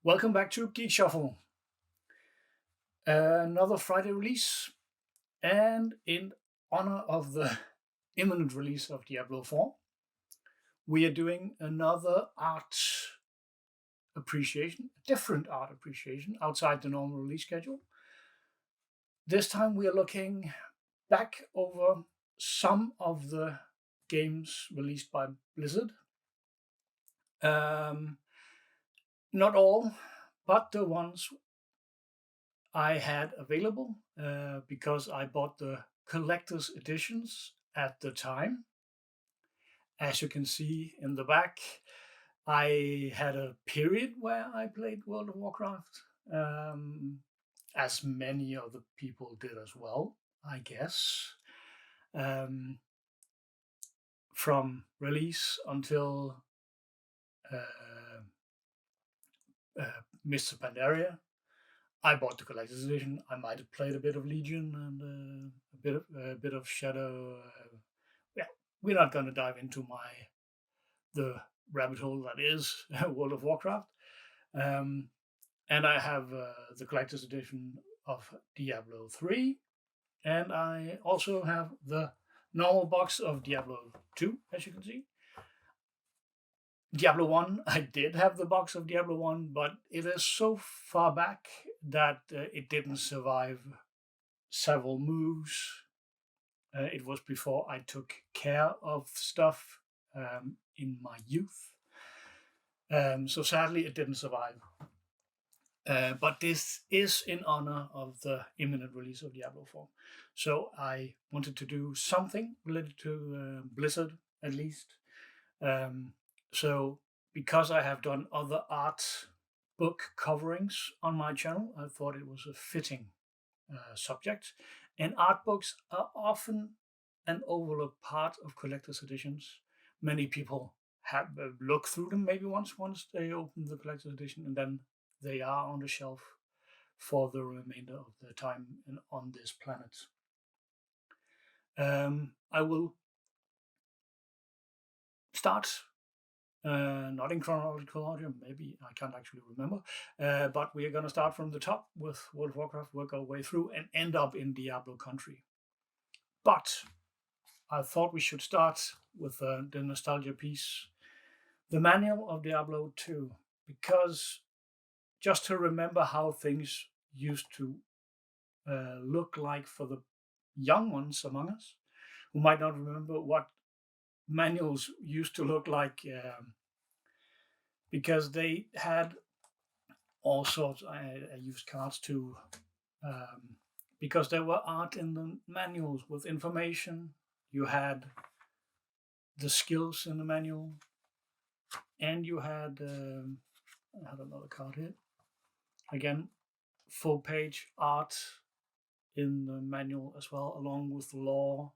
Welcome back to Geek Shuffle. Another Friday release, and in honor of the imminent release of Diablo 4, we are doing another art appreciation, a different art appreciation outside the normal release schedule. This time we are looking back over some of the games released by Blizzard. Not all, but the ones I had available because I bought the collector's editions at the time. As you can see in the back, I had a period where I played World of Warcraft, as many other people did as well, I guess. From release until Mr. Pandaria, I bought the collector's edition. I might have played a bit of Legion and a bit of Shadow. Yeah, we're not going to dive into the rabbit hole that is World of Warcraft. And I have the collector's edition of Diablo 3, and I also have the normal box of Diablo 2, as you can see. Diablo 1, I did have the box of Diablo 1, but it is so far back that it didn't survive several moves. It was before I took care of stuff in my youth. So sadly, it didn't survive. But this is in honor of the imminent release of Diablo 4. So I wanted to do something related to Blizzard, at least. So because I have done other art book coverings on my channel, I thought it was a fitting subject. And art books are often an overlooked part of collector's editions. Many people have look through them maybe once they open the collector's edition, and then they are on the shelf for the remainder of their time on this planet. I will start, not in chronological order, maybe I can't actually remember, but we are going to start from the top with World of Warcraft, work our way through, and end up in Diablo country. But I thought we should start with the nostalgia piece, the manual of Diablo 2, because just to remember how things used to look like for the young ones among us who might not remember what manuals used to look like, because they had all sorts. I used cards too, because there were art in the manuals with information. You had the skills in the manual, and you had I have another card here. Again, full page art in the manual as well, along with lore.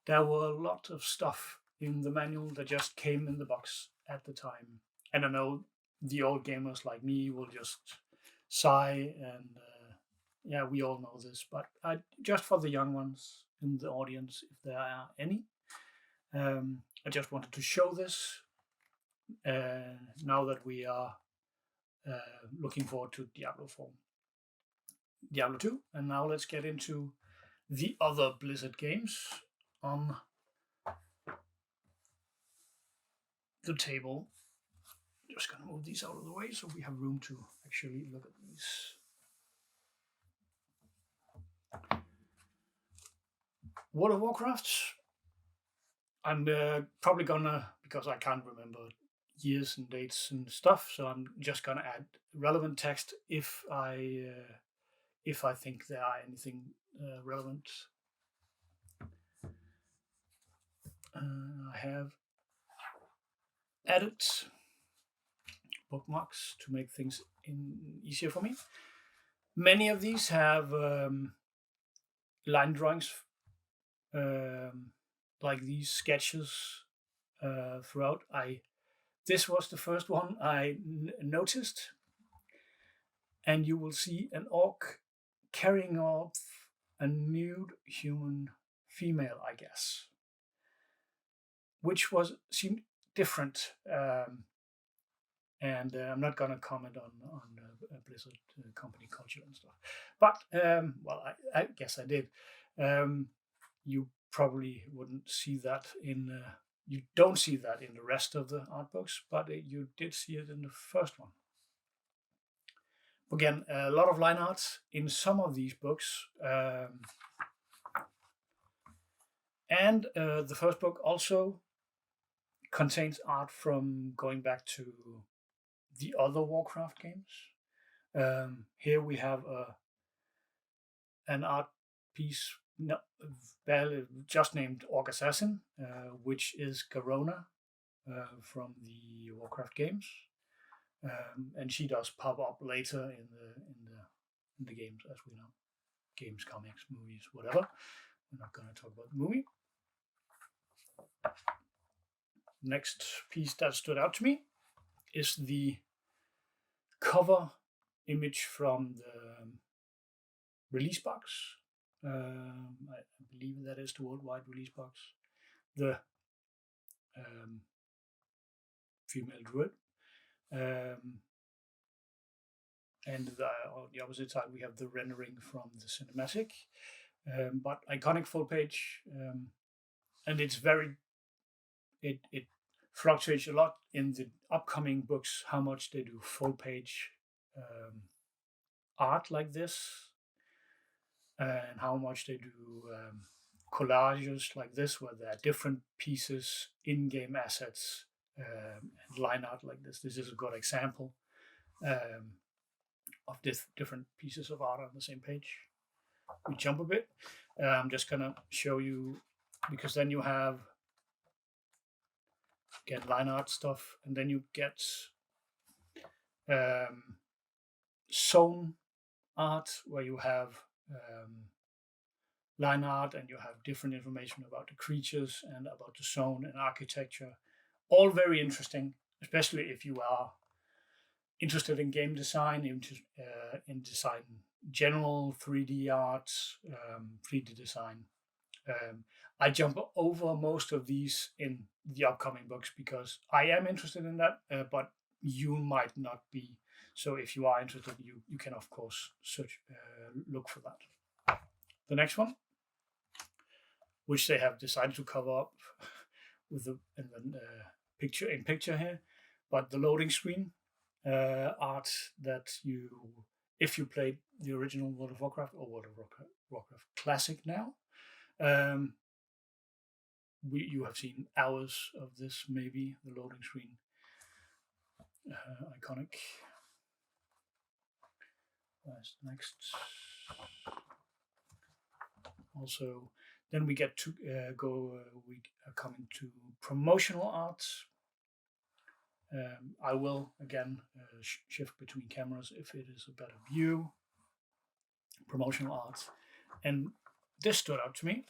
There were a lot of stuff in the manual that just came in the box at the time. And I know the old gamers like me will just sigh, and yeah, we all know this, but just for the young ones in the audience, if there are any, I just wanted to show this now that we are looking forward to Diablo 4. Diablo 2, and now let's get into the other Blizzard games on the table. Just gonna move these out of the way so we have room to actually look at these. World of Warcraft, I'm probably gonna, because I can't remember years and dates and stuff, so I'm just gonna add relevant text if I think there are anything relevant. I have added bookmarks to make things easier for me. Many of these have line drawings, like these sketches throughout. This was the first one I noticed, and you will see an orc carrying off a nude human female, I guess, which seemed different and I'm not gonna comment on Blizzard company culture and stuff. But well, I guess I did. You probably wouldn't see that in. You don't see that in the rest of the art books, but you did see it in the first one. Again, a lot of line arts in some of these books. And the first book also contains art from going back to the other Warcraft games. Here we have an art piece just named Orc Assassin, which is Garona from the Warcraft games, and she does pop up later in the games, as we know, games, comics, movies, whatever. We're not going to talk about the movie. Next piece that stood out to me is the cover image from the release box. I believe that is the worldwide release box. The female druid. And on the opposite side, we have the rendering from the cinematic. But iconic full page. And it's very, it fluctuates a lot in the upcoming books, how much they do full page art like this, and how much they do collages like this, where there are different pieces, in-game assets, and line art like this. This is a good example of different pieces of art on the same page. We jump a bit. I'm just gonna show you, because then you get line art stuff, and then you get zone art, where you have line art and you have different information about the creatures and about the zone and architecture. All very interesting, especially if you are interested in game design, in design general, 3D art, 3D design. I jump over most of these in the upcoming books because I am interested in that, but you might not be. So if you are interested, you can of course look for that. The next one, which they have decided to cover up with the picture here, but the loading screen art that if you played the original World of Warcraft or World of Warcraft Classic now, you have seen hours of this, maybe, the loading screen. Iconic. Where's the next? Also, then we get to we are coming to promotional art. I will again shift between cameras if it is a better view. Promotional art, and this stood out to me.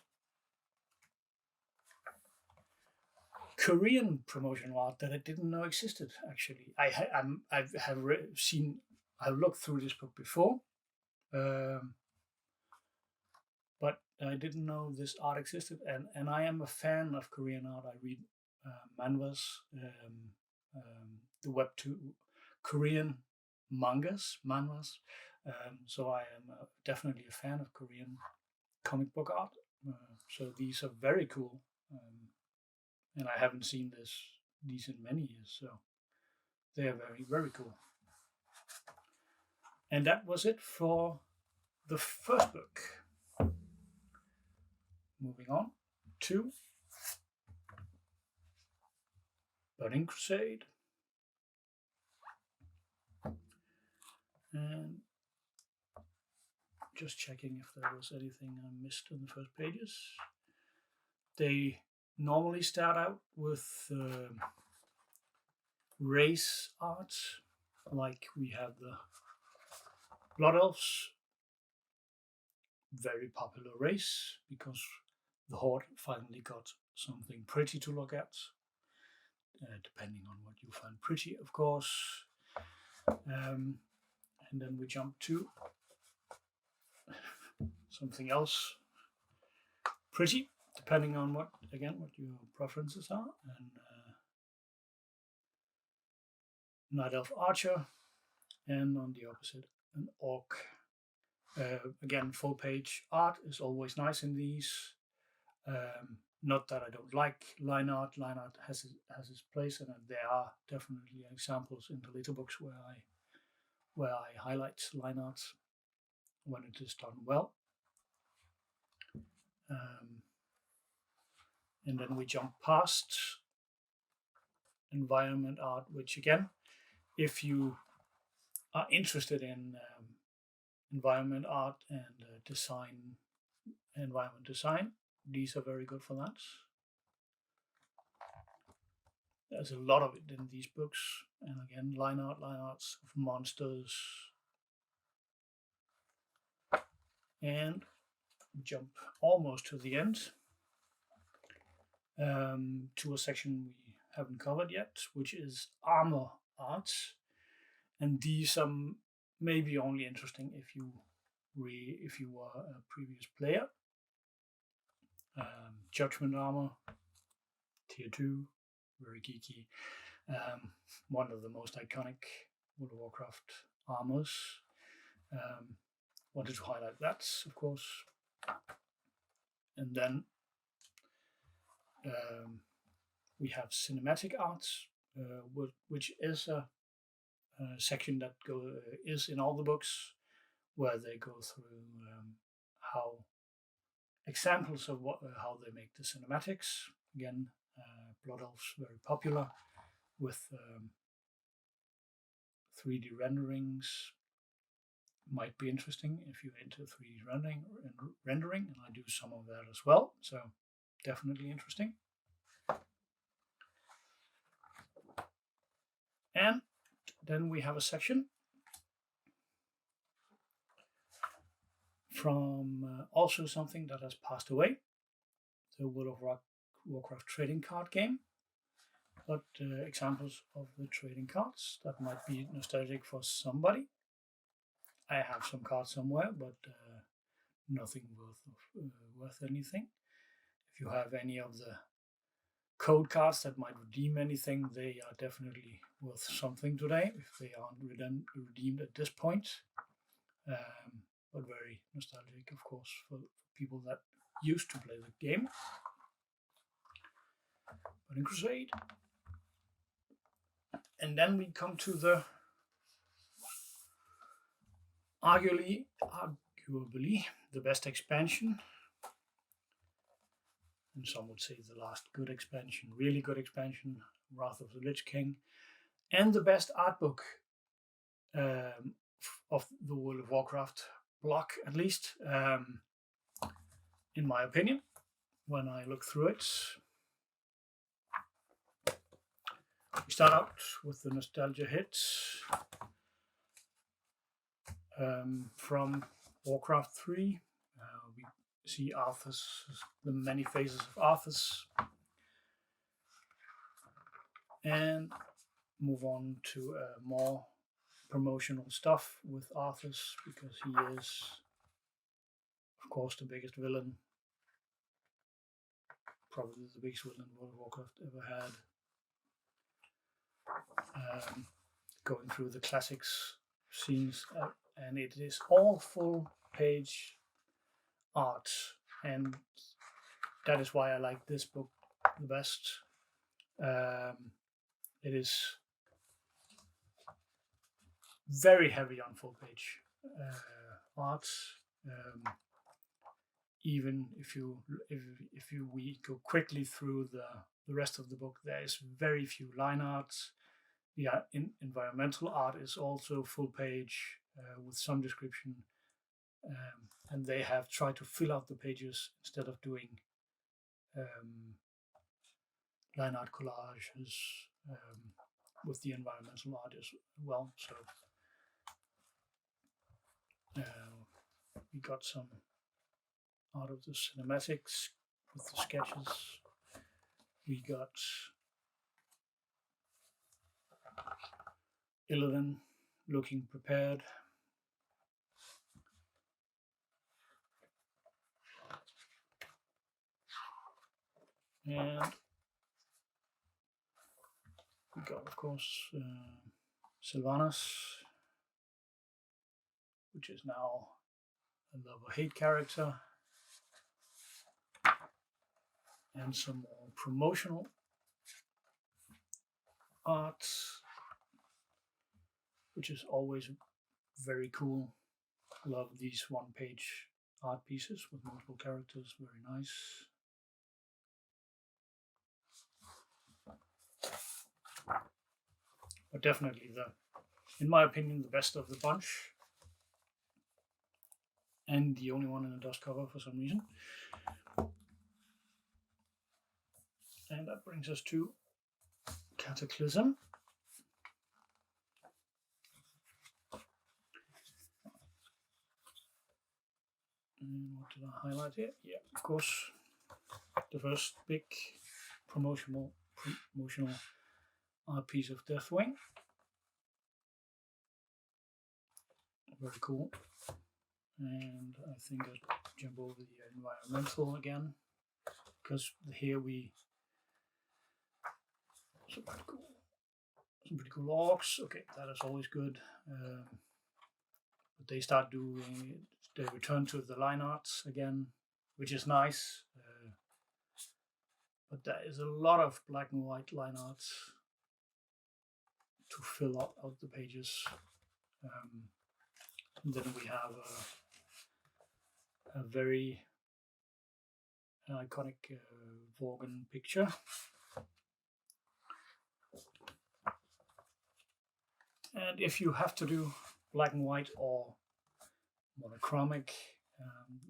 Korean promotional art that I didn't know existed. Actually, I've looked through this book before, but I didn't know this art existed. And I am a fan of Korean art. I read manhwas, the webtoon Korean manhwas. So I am definitely a fan of Korean comic book art. So these are very cool. And I haven't seen these in many years, so they are very, very cool. And that was it for the first book. Moving on to Burning Crusade. And just checking if there was anything I missed on the first pages. They normally start out with race art, like we have the Blood Elves, very popular race because the Horde finally got something pretty to look at, depending on what you find pretty, of course. And then we jump to something else pretty, depending on what your preferences are. And Night Elf Archer, and on the opposite, an Orc. Again, full page art is always nice in these. Not that I don't like line art. Line art has its place, and there are definitely examples in the later books where I highlight line art when it is done well. And then we jump past environment art, which again, if you are interested in environment art and environment design, these are very good for that. There's a lot of it in these books, and again, line arts of monsters. And jump almost to the end, to a section we haven't covered yet, which is armor arts, and these are maybe only interesting if you are a previous player. Judgment armor, tier 2, very geeky. One of the most iconic World of Warcraft armors. Wanted to highlight that, of course. And then we have cinematic arts, which is a section that is in all the books, where they go through how examples of how they make the cinematics. Again, Blood Elves very popular with 3D renderings. Might be interesting if you're into 3D rendering, and I do some of that as well. So definitely interesting. And then we have a section from also something that has passed away, the World of Warcraft trading card game, but examples of the trading cards that might be nostalgic for somebody. I have some cards somewhere, but nothing worth anything. If you have any of the code cards that might redeem anything, they are definitely worth something today if they aren't redeemed at this point. But very nostalgic, of course, for people that used to play the game. Burning Crusade. And then we come to the arguably the best expansion. And some would say the last good expansion, really good expansion, Wrath of the Lich King. And the best art book of the World of Warcraft block, at least, in my opinion, when I look through it. We start out with the nostalgia hits from Warcraft 3. We see the many phases of Arthas, and move on to more promotional stuff with Arthas, because he is, of course, the biggest villain, probably the biggest villain World of Warcraft ever had. Going through the classics scenes, and it is all full page art, and that is why I like this book the best. It is very heavy on full page art. Even if we go quickly through the rest of the book, there is very few line arts. The environmental art is also full page with some description, and they have tried to fill out the pages instead of doing line art collages with the environmental art as well. So we got some out of the cinematics with the sketches. We got Illidan looking prepared. And we got, of course, Sylvanas, which is now a love-hate character, and some more promotional art, which is always very cool. Love these one-page art pieces with multiple characters, very nice. But definitely in my opinion, the best of the bunch. And the only one in a dust cover for some reason. And that brings us to Cataclysm. And what did I highlight here? Yeah, of course, the first big promotional art piece of Deathwing. Very cool. And I think I'll jump over the environmental again, because here some pretty cool orcs. Okay, that is always good. But they return to the line arts again, which is nice. But there is a lot of black and white line arts to fill out the pages. And then we have a very iconic Vorgon picture. And if you have to do black and white or monochromic,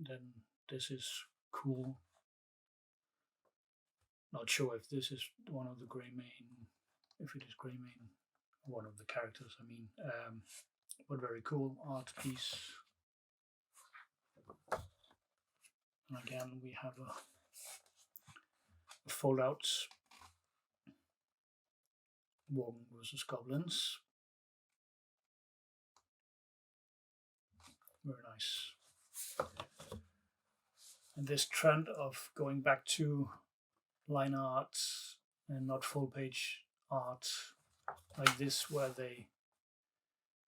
then this is cool. Not sure if this is one of the Greymane, if it is Greymane, one of the characters, I mean. But very cool art piece. And again, we have a fold-out Worgen versus Goblins. Very nice. And this trend of going back to line art and not full page art like this, where they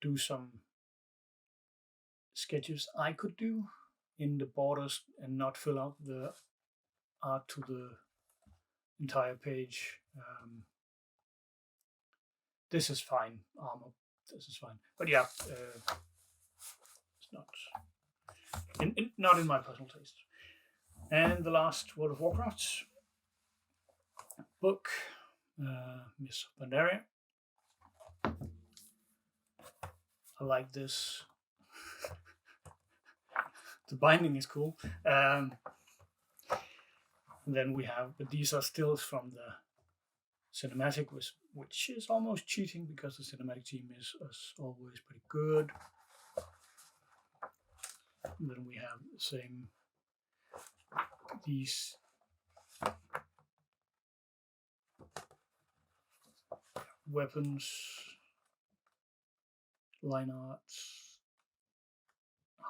do some sketches I could do in the borders and not fill out the art to the entire page. This is fine. Armor, this is fine. But yeah, it's not in my personal taste. And the last World of Warcraft book, Miss Pandaria. I like this. The binding is cool. And then we have, but these are stills from the cinematic, which is almost cheating because the cinematic team is as always pretty good. And then we have the same, these weapons, line arts,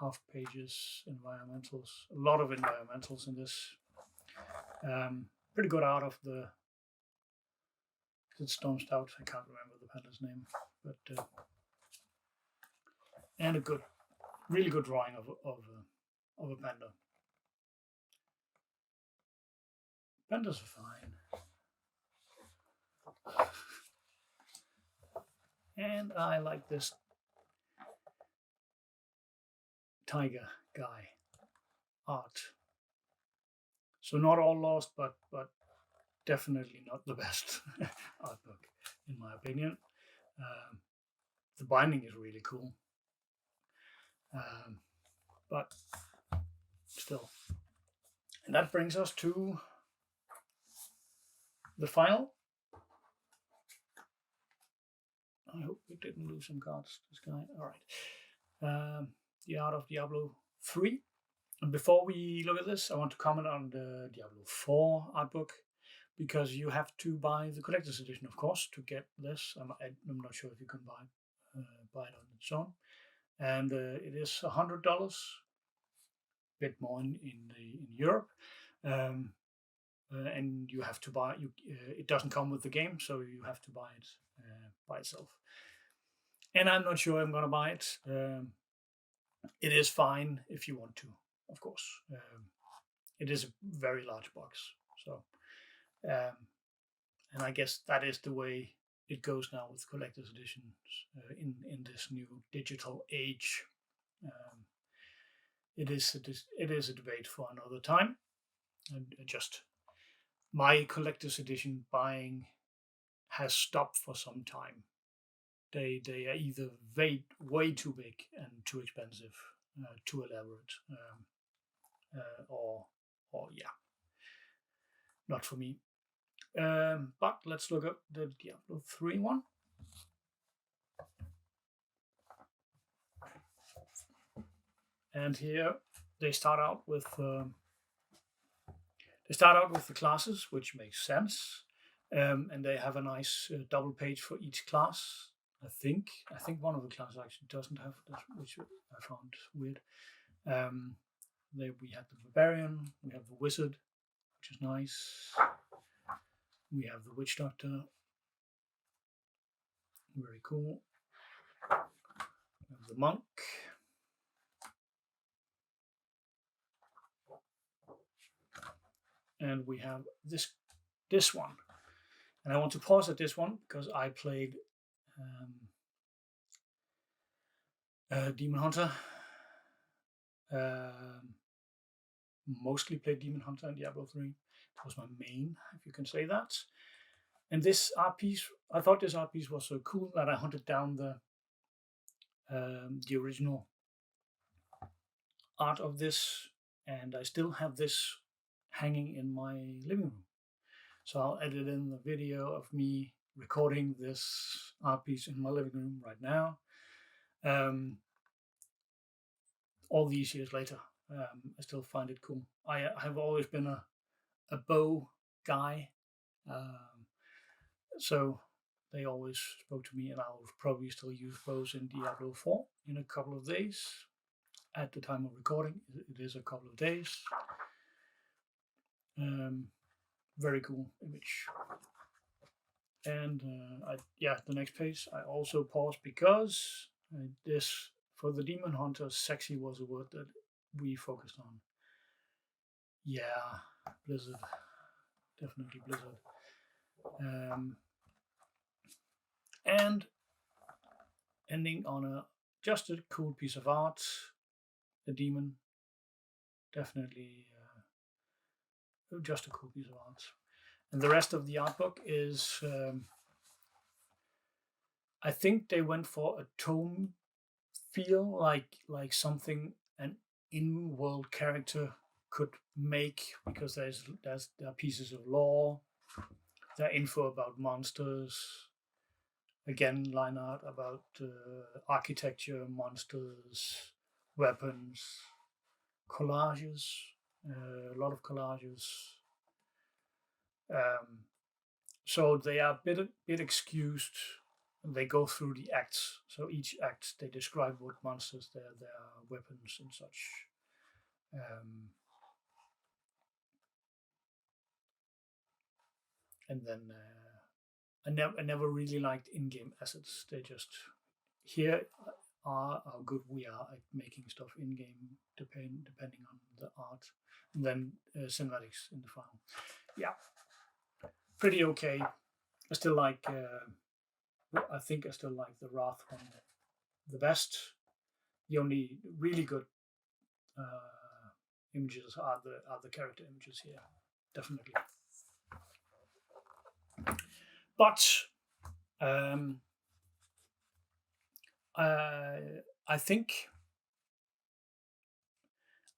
half pages, environmentals, a lot of environmentals in this. Pretty good art of the, it's Storm Stout, I can't remember the Panda's name, but and a good, really good drawing of a Panda. Pandas are fine. And I like this tiger guy art. So not all lost, but definitely not the best art book, in my opinion. The binding is really cool. But still. And that brings us to the final. I hope we didn't lose some cards, this guy. All right. The Art of Diablo 3. And before we look at this, I want to comment on the Diablo 4 art book, because you have to buy the collector's edition, of course, to get this. I'm not sure if you can buy it on its own. And it is $100, a bit more in Europe. And you have to buy it doesn't come with the game, so you have to buy it by itself. and I'm not sure I'm gonna buy it. It is fine if you want to, of course. It is a very large box, so um, and I guess that is the way it goes now with collector's editions in this new digital age. Um, it is a debate for another time. And just my collector's edition buying has stopped for some time. They are either way too big and too expensive, too elaborate, or yeah, not for me. But let's look at the Diablo 3 one. And here they start out with the classes, which makes sense, and they have a nice double page for each class. I think one of the classes actually doesn't have this, which I found weird. We have the barbarian, we have the wizard, which is nice. We have the witch doctor, very cool. We have the monk. And we have this one. And I want to pause at this one because I played Demon Hunter. Mostly played Demon Hunter and Diablo 3. It was my main, if you can say that. And this art piece, I thought this art piece was so cool that I hunted down the original art of this, and I still have this hanging in my living room. So I'll edit in the video of me recording this art piece in my living room right now. All these years later, I still find it cool. I have always been a bow guy, so they always spoke to me, and I'll probably still use bows in Diablo 4 in a couple of days. At the time of recording, it is a couple of days. Very cool image. And the next page I also paused because this, for the Demon Hunter, sexy was a word that we focused on. Yeah, Blizzard, definitely Blizzard. And ending on just a cool piece of art, the demon, definitely just a cool piece of art. And the rest of the art book is, I think they went for a tone feel like something an in-world character could make, because there are pieces of lore, there are info about monsters, again line art about architecture, monsters, weapons, collages, a lot of collages. So they are a bit excused. They go through the acts. So each act they describe what monsters their weapons and such. And then I never really liked in-game assets. They just here are how good we are at making stuff in-game, depending on the art, and then cinematics in the final. Yeah, pretty okay. I still like. I think I still like the Wrath one the best. The only really good images are the character images here, definitely. But I think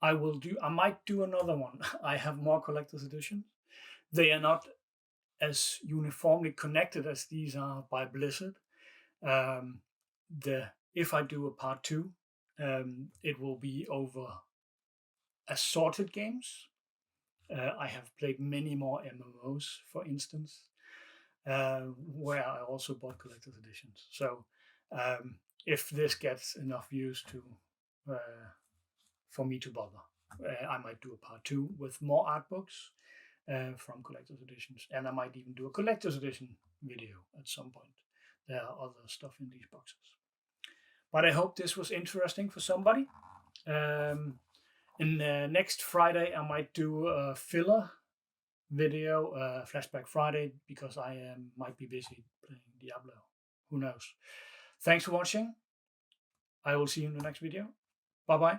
I might do another one. I have more collector's editions. They are not as uniformly connected as these are by Blizzard. If I do a part 2, it will be over assorted games. I have played many more MMOs, for instance, where I also bought collector's editions. So if this gets enough views for me to bother, I might do a part 2 with more art books from collector's editions, and I might even do a collector's edition video at some point. There are other stuff in these boxes. But I hope this was interesting for somebody. And next Friday, I might do a filler video, Flashback Friday, because I might be busy playing Diablo. Who knows? Thanks for watching. I will see you in the next video. Bye-bye.